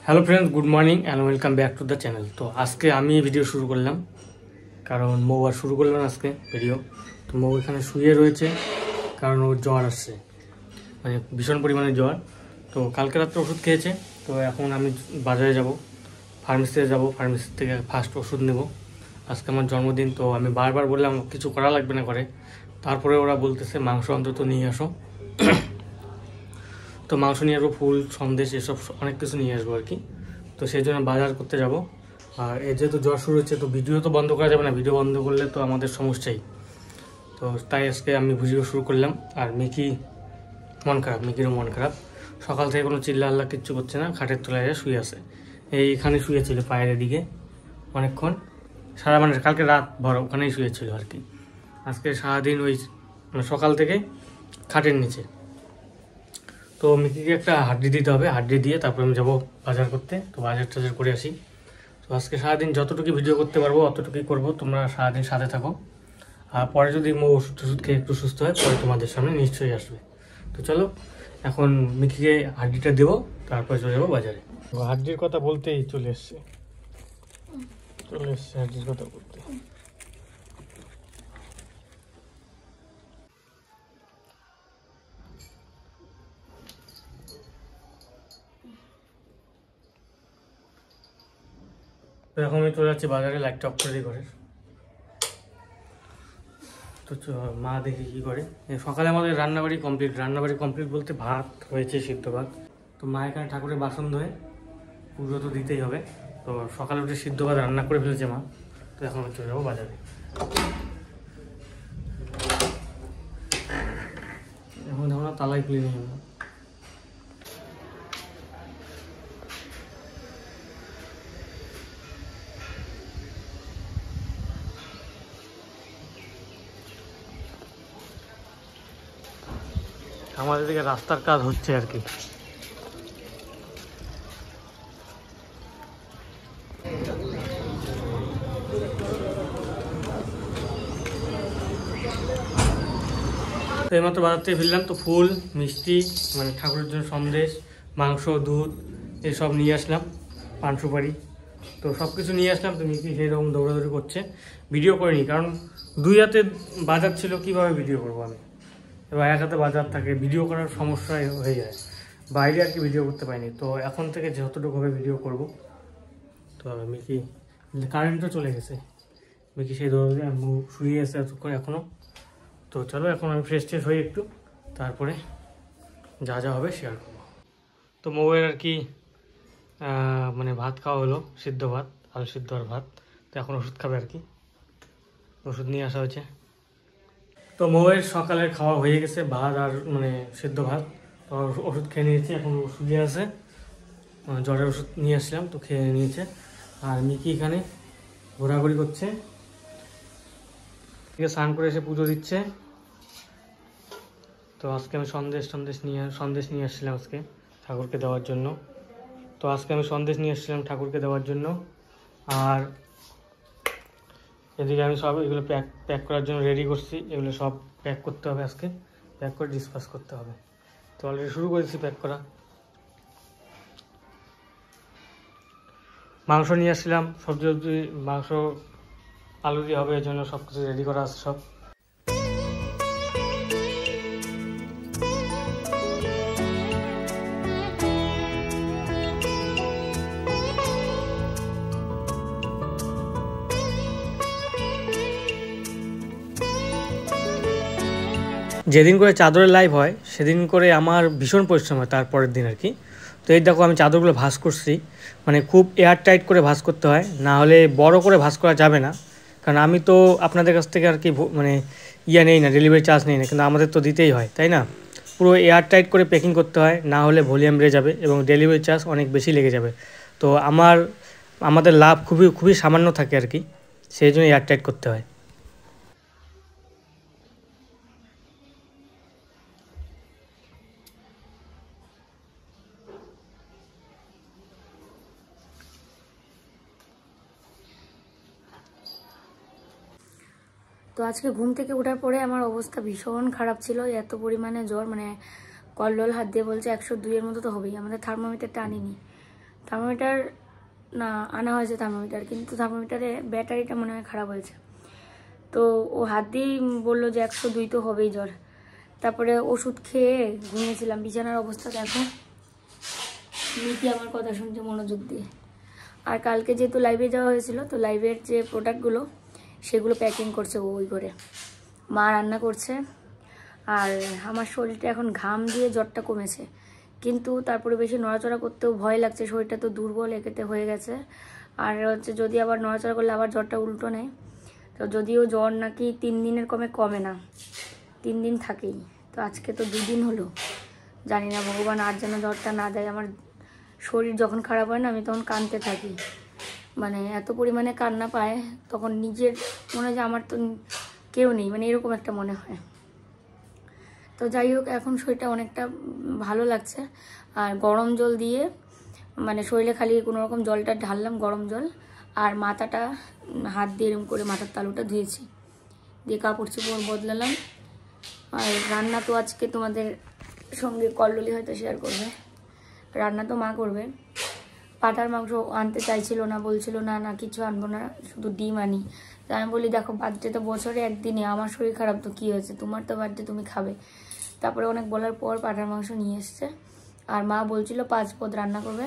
Hello friends, good morning and welcome back to the channel. তো আজকে আমি video শুরু করলাম, কারণ মৌ আর শুরু করলাম আজকে ভিডিও। তো মৌ এখানে শুয়ে রয়েছে, কারণ ওর জ্বর আসছে, মানে ভীষণ পরিমাণে জ্বর। তো কালকে রাত্রে ওষুধ খেয়েছে। তো এখন আমি বাজারে যাব, ফার্মেসিতে যাব, ফার্মেসি থেকে ফার্স্ট ওষুধ নেব। আজকে আমার জন্মদিন, তো আমি বারবার বললাম কিছু করা লাগবে না করে, তারপরে ওরা বলতেছে মাংস অন্তত নিয়ে আসো। তো মাংস নিয়ে আসবো, ফুল সন্দেশ এসব অনেক কিছু নিয়ে আসবো আর কি। তো সেই জন্য বাজার করতে যাব। আর এর যেহেতু জ্বর শুরু হচ্ছে, তো ভিডিও তো বন্ধ করা যাবে না, ভিডিও বন্ধ করলে তো আমাদের সমস্যাই। তো তাই আজকে আমি ভিডিও শুরু করলাম। আর মিকিরও মন খারাপ। সকাল থেকে কোনো চিল্লা আল্লাহ কিচ্ছু করছে না, খাটের তলায় শুয়ে আছে। এইখানে শুয়েছিল পায়ের দিকে অনেকক্ষণ, মানে কালকে রাত ভর ওখানেই শুয়েছিল আর কি। আজকে সারাদিন ওই সকাল থেকে খাটের নিচে। তো মিকিকে একটা হাড্ডি দিতে হবে, হাড্ডি দিয়ে তারপরে আমি যাবো বাজার করতে। তো বাজার টাজার করে আসি। তো আজকে সারাদিন যতটুকু ভিডিও করতে পারবো অতটুকুই করবো, তোমরা সারাদিন সাথে থাকো। আর পরে যদি ওষুধ খেয়ে একটু সুস্থ হয়, পরে তোমাদের সামনে নিশ্চয়ই আসবে। তো চলো এখন মিকিকে হাড্ডিটা দেবো, তারপরে চলে যাবো বাজারে। হাড্ডির কথা বলতেই চলে এসছে হাড্ডির কথা বলতে। তো এখন আমি চলে যাচ্ছি বাজারে, লাইটটা অফ করে দিই ঘরের। তো মা দেখি কী করে। সকালে আমাদের রান্নাবাড়ি কমপ্লিট বলতে ভাত হয়েছে, সিদ্ধ ভাত। তো মা এখানে ঠাকুরের বাসন ধোয়ে, পুজো তো দিতেই হবে। তো সকালে উঠে সিদ্ধ ভাত রান্না করে ফেলেছে মা। তো এখন আমি চলে যাবো বাজারে। এখন দেখো না, তালাই খুলে নিয়ে যাবো। আমাদের দিকে রাস্তার কাজ হচ্ছে আর কি। তো এইমাত্র বাজার থেকে ফিরলাম। তো ফুল মিষ্টি, মানে ঠাকুরের জন্য সন্দেশ, মাংস, দুধ এসব নিয়ে আসলাম, পান সুপারি। তো সব কিছু নিয়ে আসলাম। তো মিষ্টি সেইরকম দৌড়াদৌড়ি করছে, ভিডিও করিনি কারণ দুই হাতে বাজার ছিল, কিভাবে ভিডিও করবো আমি। এবার এক হাতে বাজার থাকে, ভিডিও করার সমস্যা হয়ে যায়, বাইরে আর কি ভিডিও করতে পারিনি। তো এখন থেকে যতটুকু হবে ভিডিও করব। তো মিকি কারেন্টও চলে গেছে, মিকি সেই দৌড়ে শুয়ে আছে এতক্ষণ এখনও। তো চলো এখন আমি ফ্রেশ ট্রেশ হই একটু, তারপরে যা যা হবে শেয়ার করবো। তো মৌয়ের আর কি মানে ভাত খাওয়া হলো, সিদ্ধ ভাত, আলু সিদ্ধ আর ভাত। তো এখন ওষুধ খাবে আর কি, ওষুধ নিয়ে আসা হয়েছে। তো মৌয়ের সকালের খাওয়া হয়ে গেছে, ভাত আর মানে সিদ্ধ ভাত। তো ওষুধ খেয়ে নিয়েছি, এখন শুয়ে আছে। জ্বরের ওষুধ নিয়ে আসলাম, তো খেয়ে নিয়েছে। আর মিকি এখানে ঘোরাঘুরি করছে, স্নান করে এসে পুজো দিচ্ছে। তো আজকে আমি সন্দেশ নিয়ে আসছিলাম আজকে ঠাকুরকে দেওয়ার জন্য। আর এদিকে আমি সব এগুলো প্যাক করার জন্য রেডি করছি। এগুলো সব প্যাক করতে হবে, আজকে প্যাক করে ডিসপাস করতে হবে। তো অলরেডি শুরু করেছি প্যাক করা। মাংস নিয়ে আসছিলাম, সবজি মাংস আলু দিয়ে হবে, এর জন্য সব কিছু রেডি করা আছে সব। যেদিন করে চাদরের লাইভ হয় সেদিন করে আমার ভীষণ পরিশ্রম হয়, তারপরের দিন আর কি। তো এই দেখো আমি চাদরগুলো ভাঁজ করছি, মানে খুব এয়ার টাইট করে ভাঁজ করতে হয়, না হলে বড় করে ভাঁজ করা যাবে না। কারণ আমি তো আপনাদের কাছ থেকে আর কি মানে নেই না, ডেলিভারি চার্জ নেই না, কিন্তু আমাদের তো দিতেই হয়, তাই না? পুরো এয়ার টাইট করে প্যাকিং করতে হয়, না হলে ভলিউম বেড়ে যাবে এবং ডেলিভারি চার্জ অনেক বেশি লেগে যাবে। তো আমাদের লাভ খুবই সামান্য থাকে আর কি, সেই জন্য এয়ার টাইট করতে হয়। তো আজকে ঘুম থেকে ওঠার পরে আমার অবস্থা ভীষণ খারাপ ছিল, এত পরিমাণে জ্বর, মানে কল্লোল হাত দিয়ে বলছে 102-এর মতো তো হবেই, আমাদের থার্মোমিটারটা আনিনি। থার্মোমিটার না আনা হয়েছে থার্মোমিটার, কিন্তু থার্মোমিটারে ব্যাটারিটা মনে হয় খারাপ হয়েছে। তো ও হাত দিয়েই বললো যে 102 তো হবেই জ্বর। তারপরে ওষুধ খেয়ে ঘুমিয়েছিলাম। বিছানার অবস্থা দেখো, মিকি আমার কথা শুনছে মনোযোগ দিয়ে। আর কালকে যেহেতু লাইভে যাওয়া হয়েছিল, তো লাইভের যে প্রোডাক্টগুলো সেগুলো প্যাকিং করছে ও ওই করে। মা রান্না করছে। আর আমার শরীরটা এখন ঘাম দিয়ে জ্বরটা কমেছে, কিন্তু তারপরে বেশি নড়াচড়া করতেও ভয় লাগছে। শরীরটা তো দুর্বল একেতে হয়ে গেছে। আর হচ্ছে যদি আবার নড়াচড়া করলে আবার জ্বরটা উল্টো নেয়। তো যদিও জ্বর নাকি 3 দিনের কমে না, 3 দিন থাকেই। তো আজকে তো 2 দিন হলো। জানি না, ভগবান আর যেন জ্বরটা না দেয়। আমার শরীর যখন খারাপ হয় না, আমি তখন কাঁদতে থাকি। মানে এত পরিমাণে কান্না পায় তখন, নিজের মনে হয় যে আমার তো কেউ নেই, মানে এরকম একটা মনে হয়। তো যাই হোক, এখন শরীরটা অনেকটা ভালো লাগছে। আর গরম জল দিয়ে, মানে শরীরে খালি কোনো রকম জলটা ঢাললাম, গরম জল, আর মাথাটা হাত দিয়ে এরকম করে মাথার তালুটা ধুয়েছি, দিয়ে কাপড় চোপড় বদলালাম। আর রান্না তো আজকে তোমাদের সঙ্গে কল্লোলি হয়তো শেয়ার করবে। রান্না তো মা করবে। পাঁঠার মাংস আনতে চাইছিল না, বলছিল না না কিছু আনবো না, শুধু ডিম আনি। তো আমি বলি দেখো, বার্থডে তো বছরে একদিনই, আমার শরীর খারাপ তো কী হয়েছে, তোমার তো বার্থডে, তুমি খাবে। তারপরে অনেক বলার পর পাঁঠার মাংস নিয়ে এসছে। আর মা বলছিল 5 পদ রান্না করবে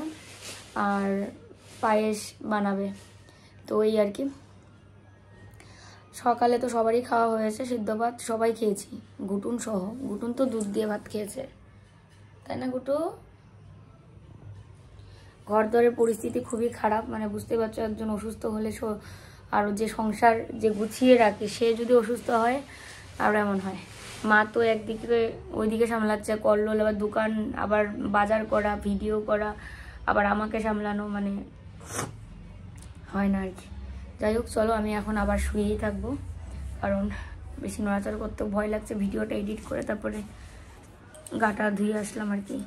আর পায়েস বানাবে। তো ওই আর কি। সকালে তো সবারই খাওয়া হয়েছে, সিদ্ধ ভাত সবাই খেয়েছি, গুটুন সহ। গুটুন তো দুধ দিয়ে ভাত খেয়েছে, তাই না গুটু? ঘর দরের পরিস্থিতি খুবই খারাপ, মানে বুঝতে পারছো, একজন অসুস্থ হলে আর যে সংসার যে গুছিয়ে রাখে সে যদি অসুস্থ হয় আর এমন হয়। মা তো একদিকে ওইদিকে সামলাচ্ছে, কল্লোল, আবার দোকান, আবার বাজার করা, ভিডিও করা, আবার আমাকে সামলানো, মানে হয় না আর কি। যাই হোক, চলো আমি এখন আবার শুয়েই থাকবো, কারণ বেশি নড়াচড়া করতে ভয় লাগছে। ভিডিওটা এডিট করে তারপরে গাটা ধুয়ে আসলাম আর কি।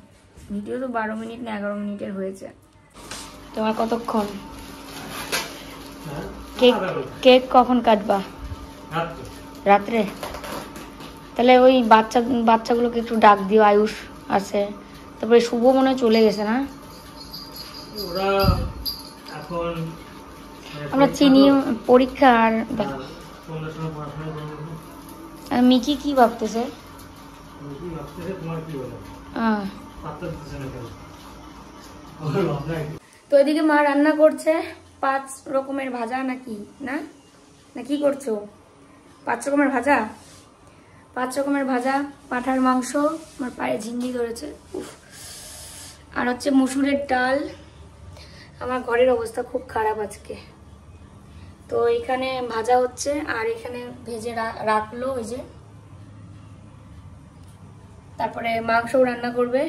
ভিডিও তো 12 মিনিট না 11 মিনিটের হয়েছে। তোমার কতক্ষণ? কেক কখন কাটবা? রাত্রে? তাহলে ওই বাচ্চাগুলোকে একটু ডাক দিও। আয়ুষ আছে, তারপরে শুভ মনে হয় চলে গেছে না? আমরা চিনি পরীক্ষা। আর মিকি কি ভাবতেছে? তো এদিকে মা রান্না করছে 5 রকমের ভাজা, নাকি না না কি করছো? 5 রকমের ভাজা, 5 রকমের ভাজা, পাঁঠার মাংস, আমার পায়ে ঝিঙ্গি ধরেছে, আর হচ্ছে মসুরের ডাল। আমার ঘরের অবস্থা খুব খারাপ আজকে। তো এখানে ভাজা হচ্ছে, আর এখানে ভেজে রাখলো ওই যে। তারপরে মাংসও রান্না করবে।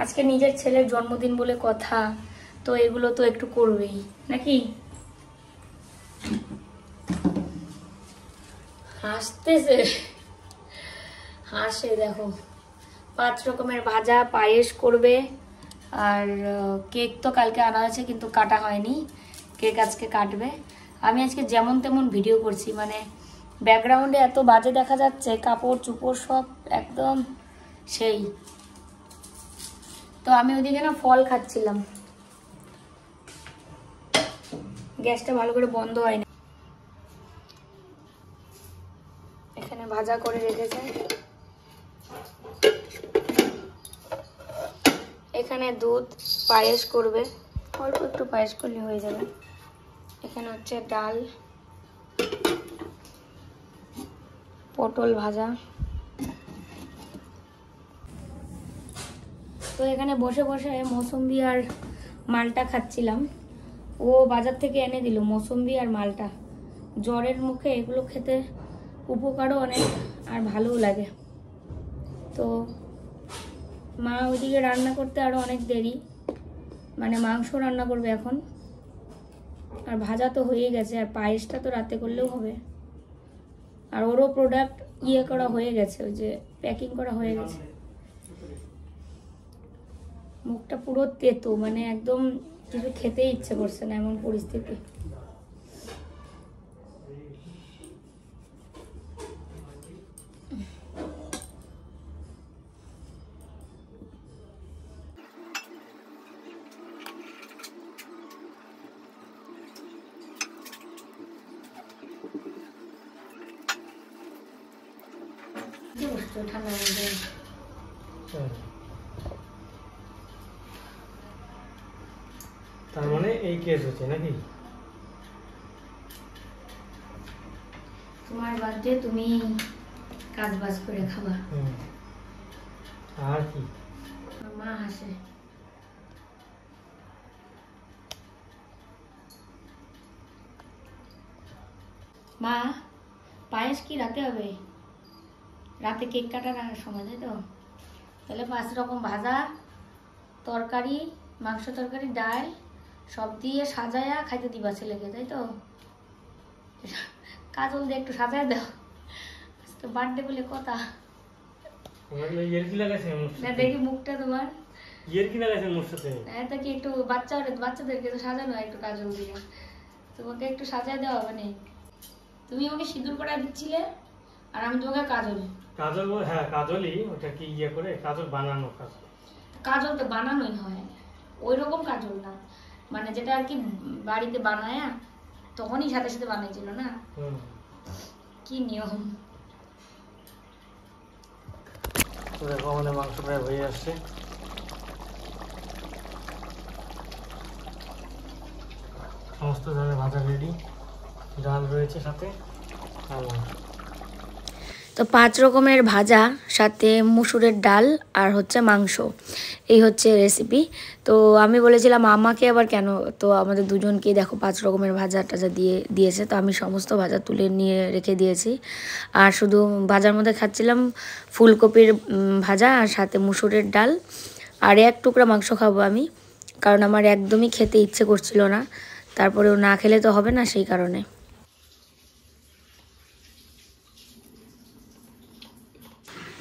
আজকে নিজের ছেলের জন্মদিন বলে কথা, তো এগুলো তো একটু করবেই নাকি। হাসতেছে, হাসে দেখো। 5 রকমের ভাজা, পায়েস করবে। আর কেক তো কালকে আনা হয়েছে কিন্তু কাটা হয়নি, কেক আজকে কাটবে। আমি আজকে যেমন তেমন ভিডিও করছি, মানে ব্যাকগ্রাউন্ডে এত বাজে দেখা যাচ্ছে, কাপড় চুপড় সব একদম সেই। তো আমি ওইদিকে না ফল খাচ্ছিলাম, গ্যাসটা ভালো করে বন্ধ হয় না। এখানে ভাজা করে রেখেছে, এখানে দুধ, পায়েস করবে, অল্প একটু পায়েস করলে হয়ে যাবে। এখানে হচ্ছে ডাল, পটল ভাজা। তো এখানে বসে বসে মৌসুম্বি আর মালটা খাচ্ছিলাম। ও বাজার থেকে এনে দিল মৌসুম্বি আর মালটা। জ্বরের মুখে এগুলো খেতে উপকারও অনেক আর ভালোও লাগে। তো মা ওইদিকে রান্না করতে আরও অনেক দেরি, মানে মাংস রান্না করবে এখন, আর ভাজা তো হয়ে গেছে, আর পায়েসটা তো রাতে করলেও হবে। আর ওরও প্রোডাক্ট করা হয়ে গেছে, ওই যে প্যাকিং করা হয়ে গেছে। মুখটা পুরো তেতো, মানে একদম কিছু খেতেই ইচ্ছে করছে না, এমন পরিস্থিতি। কষ্ট ঠান্ডার মধ্যে। তার মানে এই কেস হচ্ছে নাকি? তোমার বার্থডে, তুমি কাজ বাজ করে খাবা। আর কি? মা হাসে। মা, পায়েস কি রাতে হবে? রাতে কেক কাটার সময়, তাই তো? তাহলে 5 রকম ভাজা, তরকারি, মাংস তরকারি, ডাল সব দিয়ে সাজায়া খাইতে দিবা ছেলেকে, তাই তো? কাজল দিয়ে একটু সাজায় দাও, আজকে বার্থডে বলে কথা। না দেখি মুখটা তোমার, এটা কি একটু বাচ্চাদেরকে তো সাজানো হয় একটু কাজল দিয়ে, তোমাকে একটু সাজায় দেওয়া মানে। তুমি ওকে সিঁদুর পরা দিচ্ছিলে আর আমি তোমাকে কাজল। কাজল? হ্যাঁ কাজলই, ওটা কি ইয়ে করে কাজল বানানো? কাজল তো বানানোই হয়, ওই রকম কাজল না, মানে যেটা আর কি বাড়িতে বানায় তখনই সাথে সাথে বানাইছিল না, কি নিয়ম। তো দেখো আমাদের মাংস প্রায় হয়ে আসছে। সমস্ত ধরনের ভাজা রেডি, ডাল রয়েছে সাথে আর মাংস। তো 5 রকমের ভাজা, সাথে মুসুরের ডাল আর হচ্ছে মাংস, এই হচ্ছে রেসিপি। তো আমি বলেছিলাম আমাকে আবার কেন, তো আমাদের দুজনকেই দেখো 5 রকমের ভাজা টাজা দিয়েছে। তো আমি সমস্ত ভাজা তুলে নিয়ে রেখে দিয়েছি, আর শুধু ভাজার মধ্যে খাচ্ছিলাম ফুলকপির ভাজা আর সাথে মুসুরের ডাল, আর 1 টুকরা মাংস খাবো আমি, কারণ আমার একদমই খেতে ইচ্ছে করছিল না, তারপরেও না খেলে তো হবে না, সেই কারণে।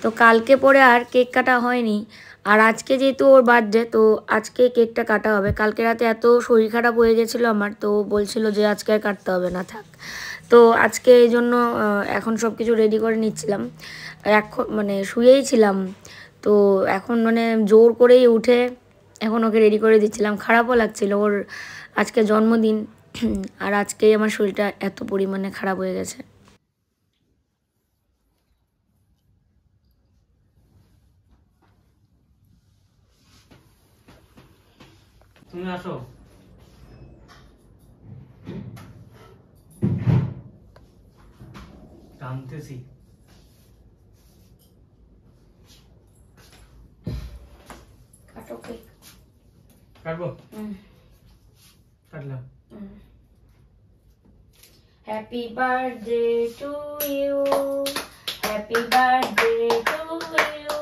তো কালকে পরে আর কেক কাটা হয়নি, আর আজকে যেহেতু ওর বার্থডে, তো আজকে কেকটা কাটা হবে। কালকে রাতে এত শরীর খারাপ হয়ে গেছিলো আমার, তো বলছিল যে আজকে আর কাটতে হবে না, থাক। তো আজকে এই জন্য এখন সব কিছু রেডি করে নিচ্ছিলাম, এখন মানে শুয়েই ছিলাম, তো এখন মানে জোর করেই উঠে এখন ওকে রেডি করে দিচ্ছিলাম। খারাপও লাগছিল, ওর আজকে জন্মদিন, আর আজকেই আমার শরীরটা এত পরিমাণে খারাপ হয়ে গেছে। তুমি আসো। টানতেছি। কাটো কেক। কাটবো? কাটলাম। Happy birthday to you, happy birthday to you,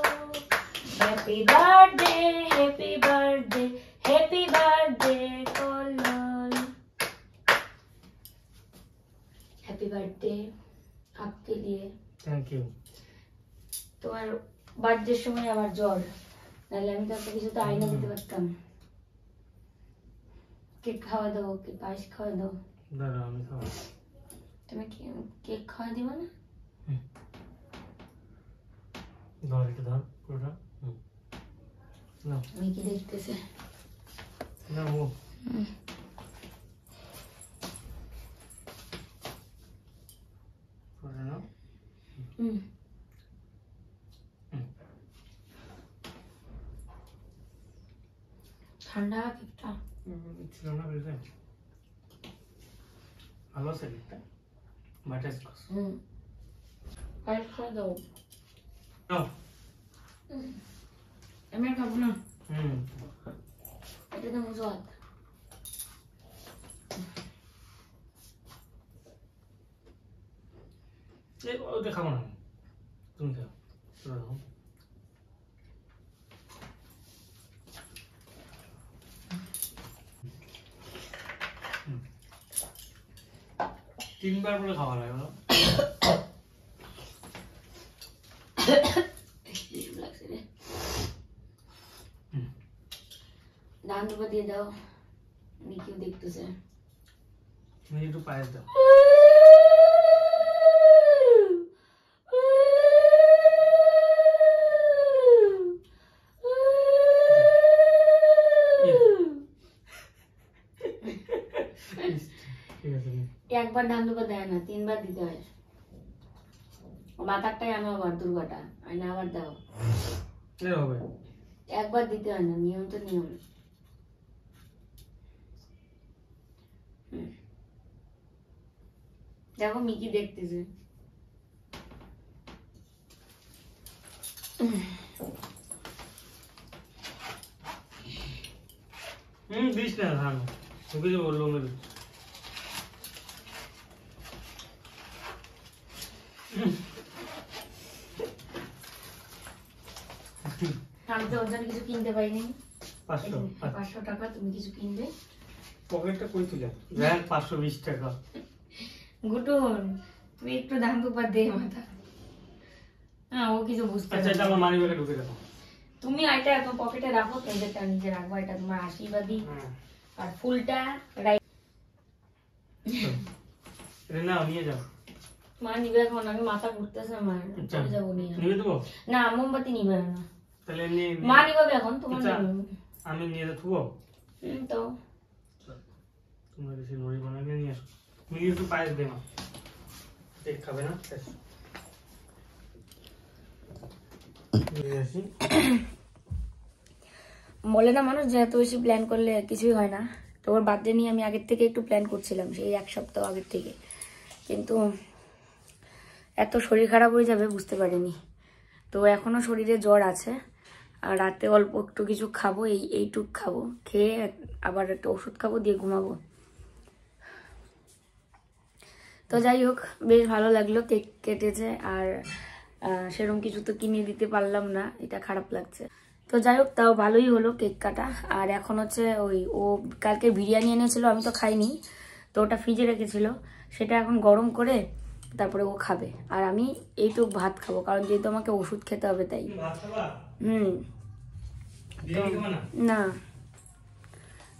happy birthday, happy birthday, happy birthday কলল। হ্যাপি বার্থডে आपके लिए। Thank you. তোমার বার্থডের সময় আবার জ্বর, নাহলে আমি তো একটা কিছু তো আইনা দিতে পারতাম। কেক খাওয়া দাও, কি পায়েস খাওয়া দাও। দাঁড়াও আমি খাওয়া। তুমি কেক খাওয়া দিবা না? ধর একটু ধর পুরোটা। না আমি কি দেখতেছে না ও পুরোটা নাও। ঠান্ডা কেকটা ছিল না বেশি ভালো আছে কেকটা, বাটারস্কচ। পায়েস খাওয়া দাও। নাও। আমি আর খাবো না, এটা তো মজা। ওটা খাবো না, তুমি খাও। পুরো নাও। তিনবার করে খাওয়া লাগে না? দান দুটো দিয়ে দাও, কেউ দেখতেছে। তুমি একটু পায়েস দাও। একবার ধান দুবার দেয় না, 3 বার দিতে হয়। বাতারটাই আনো আবার দুর্গাটা আইনা আবার দাও। হবে একবার দিতে হয় না, নিয়ম তো নিয়ম। দেখো মিকি দেখতেছে। দিস না ধান, তোকে যে বললো মেরে। আমি তো ওর জন্য কিছু কিনতে পারিনি। 500 টাকা তুমি কিছু কিনবে? পকেটটা কই তুলে দেখ, 520 টাকা। গুটুন তুমি একটু দাম দুপার দে মাথা। হ্যাঁ ও কিছু বুঝতে আচ্ছা এটা আমার মানি ব্যাগে ঢুকে দাও। তুমি এটা তোমার পকেটে রাখো, পেজেরটা নিজে রাখবো, এটা তোমার আশীর্বাদী। আর ফুলটা এটা না নিয়ে যাও। মা নিবে এখন, আমি মাথা ঘুরতেছে আমার, চলে যাবো নিয়ে। নিয়ে দেবো না মোমবাতি নিবে না, তাহলে নিয়ে মা নিবে এখন, তোমার আমি নিয়ে দেবো। তো তোমরা বেশি নড়ি বানাবে নিয়ে আসো। তুমি একটু পায়েস দে মা, কেক খাবে না। বলে না মানুষ যে এত বেশি প্ল্যান করলে কিছুই হয় না। তো ওর বার্থডে নিয়ে আমি আগের থেকে একটু প্ল্যান করছিলাম, সেই 1 সপ্তাহ আগের থেকে, কিন্তু এত শরীর খারাপ হয়ে যাবে বুঝতে পারিনি। তো এখনো শরীরে জ্বর আছে, আর রাতে অল্প একটু কিছু খাবো, এইটুক খাবো, খেয়ে আবার একটা ওষুধ খাবো, দিয়ে ঘুমাবো। তো যাই হোক, বেশ ভালো লাগলো, কেক কেটেছে, আর সেরকম কিছু তো কিনে দিতে পারলাম না, এটা খারাপ লাগছে। তো যাই হোক, তাও ভালোই হলো কেক কাটা। আর এখন হচ্ছে ও কালকে বিরিয়ানি এনেছিল, আমি তো খাইনি, তো ওটা ফ্রিজে রেখেছিল, সেটা এখন গরম করে তারপরে ও খাবে, আর আমি এইটুক ভাত খাবো, কারণ যেহেতু আমাকে ওষুধ খেতে হবে তাই। না।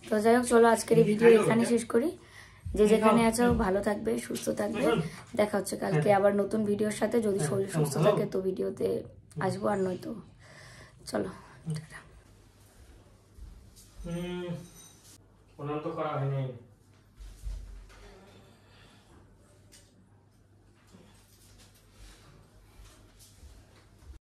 তো যাই হোক, চলো আজকের এই ভিডিও এখানে শেষ করি। যে যেখানে আছো ভালো থাকবে, সুস্থ থাকবে। দেখা হচ্ছে কালকে আবার নতুন ভিডিওর সাথে, যদি শরীর সুস্থ থাকে তো ভিডিওতে আসবো, আর নয়তো চলো। তো করা হয়নি।